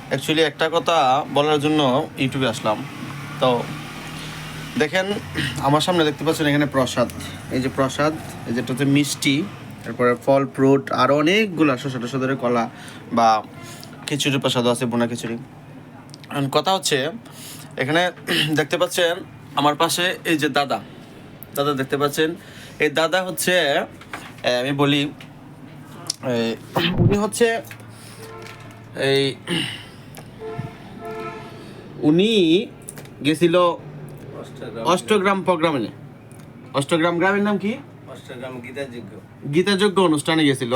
Actually একটা কথা বলার জন্য ইউটিউবে আসলাম। তো দেখেন আমার সামনে দেখতে পাচ্ছেন এখানে প্রসাদ, এই যে প্রসাদ, এই যেটা হচ্ছে মিষ্টি, তারপরে ফল ফ্রুট, আরও অনেকগুলো শসা টসা ধরে কলা বা খিচুড়ি প্রসাদও আছে, বোনা খিচুড়ি। কথা হচ্ছে এখানে দেখতে পাচ্ছেন আমার পাশে এই যে দাদা দাদা দেখতে পাচ্ছেন, এই দাদা হচ্ছে আমি বলি উনি হচ্ছে এই উনি গেছিল অষ্টগ্রাম প্রোগ্রামে। অষ্টগ্রাম গ্রামের নাম কি? অষ্টগ্রাম গীতাযোগ্য গীতাযোগ্য অনুষ্ঠানে গেছিল।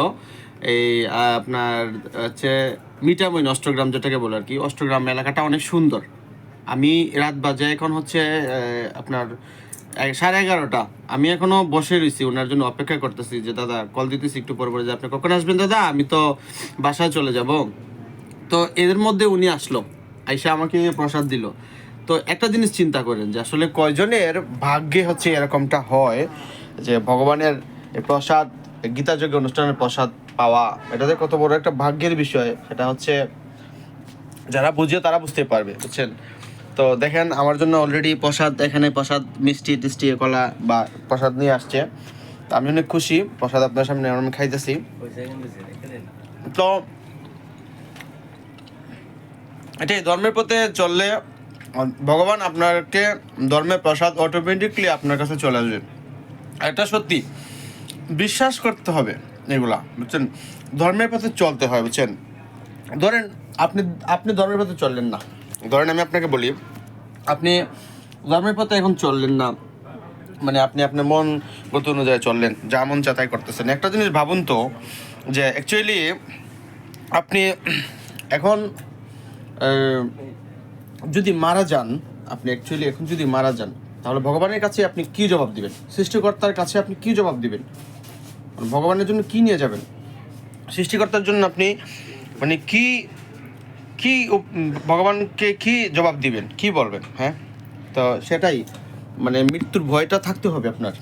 এই আপনার হচ্ছে মিঠামইন অষ্টগ্রাম যেটাকে বলে আর কি। অষ্টগ্রাম এলাকাটা অনেক সুন্দর। আমি রাত বাজে এখন হচ্ছে আপনার 11:30। আমি এখনো বসে রয়েছি, ওনার জন্য অপেক্ষা করতেছি যে দাদা কল দিতেছি একটু পরে পরে যে আপনি কখন আসবেন দাদা, আমি তো বাসায় চলে যাব। তো এদের মধ্যে উনি আসলো, আইসা আমাকে প্রসাদ দিল। তো একটা জিনিস চিন্তা করেন যে আসলে কয়জনের ভাগ্যে হচ্ছে এরকমটা হয় যে ভগবানের প্রসাদ, গীতাযোগ্য অনুষ্ঠানের প্রসাদ পাওয়া, এটাতে কত বড় একটা ভাগ্যের বিষয়। সেটা হচ্ছে যারা বুঝে তারা বুঝতে পারবে, বুঝছেন? তো দেখেন আমার জন্য অলরেডি প্রসাদ, এখানে প্রসাদ মিষ্টি টিষ্টি কলা বা প্রসাদ নিয়ে আসছে। তো আমি অনেক খুশি, প্রসাদ আপনার সামনে আমি খাইতেছি। তো এটাই, ধর্মের পথে চললে ভগবান আপনাকে ধর্মের প্রসাদ অটোমেটিকলি আপনার কাছে চলে আসবে। এটা সত্যি, বিশ্বাস করতে হবে এগুলা, বুঝছেন? ধর্মের পথে চলতে হয়, বুঝছেন? ধরেন আপনি আপনি ধর্মের পথে চললেন না, ধরেন আমি আপনাকে বলি আপনি ধর্মের পথে এখন চললেন না, মানে আপনি আপনার মন গত অনুযায়ী চললেন, যা মন চা তাই করতেছেন। একটা জিনিস ভাবুন তো যে অ্যাকচুয়ালি আপনি এখন যদি মারা যান, আপনি অ্যাকচুয়ালি এখন যদি মারা যান, তাহলে ভগবানের কাছে আপনি কি জবাব দিবেন? সৃষ্টিকর্তার কাছে আপনি কি জবাব দিবেন? ভগবানের জন্য কি নিয়ে যাবেন? সৃষ্টিকর্তার জন্য আপনি মানে কি কি ভগবানকে কি জবাব দিবেন, কি বলবেন? হ্যাঁ, তো সেটাই, মানে মৃত্যুর ভয়টা থাকতে হবে আপনার,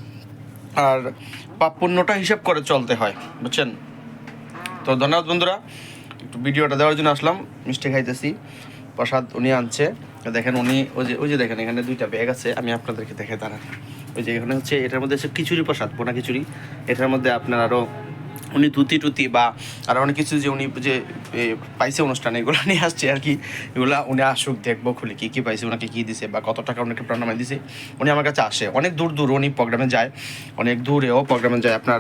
আর পাপ পুণ্যটা হিসাব করে চলতে হয়, বুঝছেন? তো ধন্যবাদ বন্ধুরা, একটু ভিডিওটা দেওয়ার জন্য আসলাম। মিষ্টি খাইতেছি, প্রসাদ উনি আনছে। দেখেন উনি ওই যে দেখেন এখানে 2টা ব্যাগ আছে, আমি আপনাদেরকে দেখে দাঁড়ান। ওই যে এখানে হচ্ছে এটার মধ্যে হচ্ছে খিচুড়ি প্রসাদ, বোনা খিচুড়ি। এটার মধ্যে আপনার আরও উনি ধুতি টুতি বা আরও অনেক কিছু যে উনি যে পাইছে অনুষ্ঠানে, এগুলো নিয়ে আসছে আর কি। এগুলো উনি আসুক, দেখবো খুলে কী কী পাইছে, ওনাকে কী দিছে বা কত টাকা ওনাকে প্রণামী দিছে। উনি আমার কাছে আসে, অনেক দূর দূর উনি প্রোগ্রামে যায়, অনেক দূরেও প্রোগ্রামে যায়। আপনার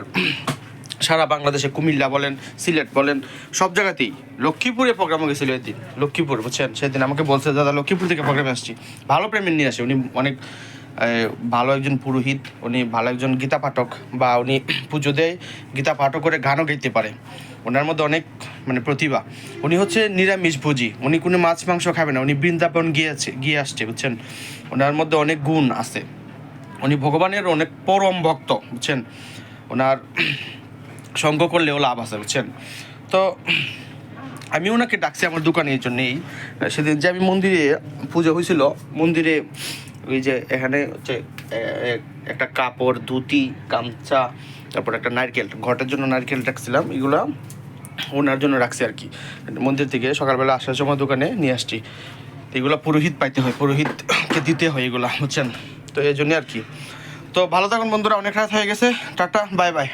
সারা বাংলাদেশে, কুমিল্লা বলেন, সিলেট বলেন, সব জায়গাতেই। লক্ষ্মীপুরে প্রোগ্রামে গেছিলো এদিন, লক্ষ্মীপুর, বুঝছেন? সেদিন আমাকে বলছে দাদা লক্ষ্মীপুর থেকে প্রোগ্রামে আসছি। ভালো প্রেমের নিয়ে আসে উনি, অনেক ভালো একজন পুরোহিত উনি, ভালো একজন গীতা পাঠক, বা উনি পুজো দেয়, গীতা পাঠক করে গানও গাইতে পারে। ওনার মধ্যে অনেক মানে প্রতিভা। উনি হচ্ছে নিরামিষভোজী, উনি কোনো মাছ মাংস খাবে না, উনি বৃন্দাবন গিয়ে আসছে, বুঝছেন? ওনার মধ্যে অনেক গুণ আছে, উনি ভগবানের অনেক পরম ভক্ত, বুঝছেন? ওনার সঙ্গ করলেও লাভ আছে, বুঝছেন? তো আমি ওনাকে ডাকছি আমার দোকানে এই জন্যেই। সেদিন যে আমি মন্দিরে পুজো হয়েছিল, মন্দিরে ওই যে এখানে হচ্ছে একটা কাপড়, ধুতি, গামছা, তারপর একটা নারকেল, ঘটের জন্য নারকেল রাখছিলাম, এগুলা ওনার জন্য রাখছি আর কি। মন্দির থেকে সকালবেলা আসার সময় দোকানে নিয়ে আসছি। এগুলো পুরোহিত পাইতে হয়, পুরোহিতকে দিতে হয় এগুলা, বুঝছেন? তো এই জন্যে আর কি। তো ভালো থাকুন বন্ধুরা, অনেক রাত হয়ে গেছে, টাটা, বাই বাই।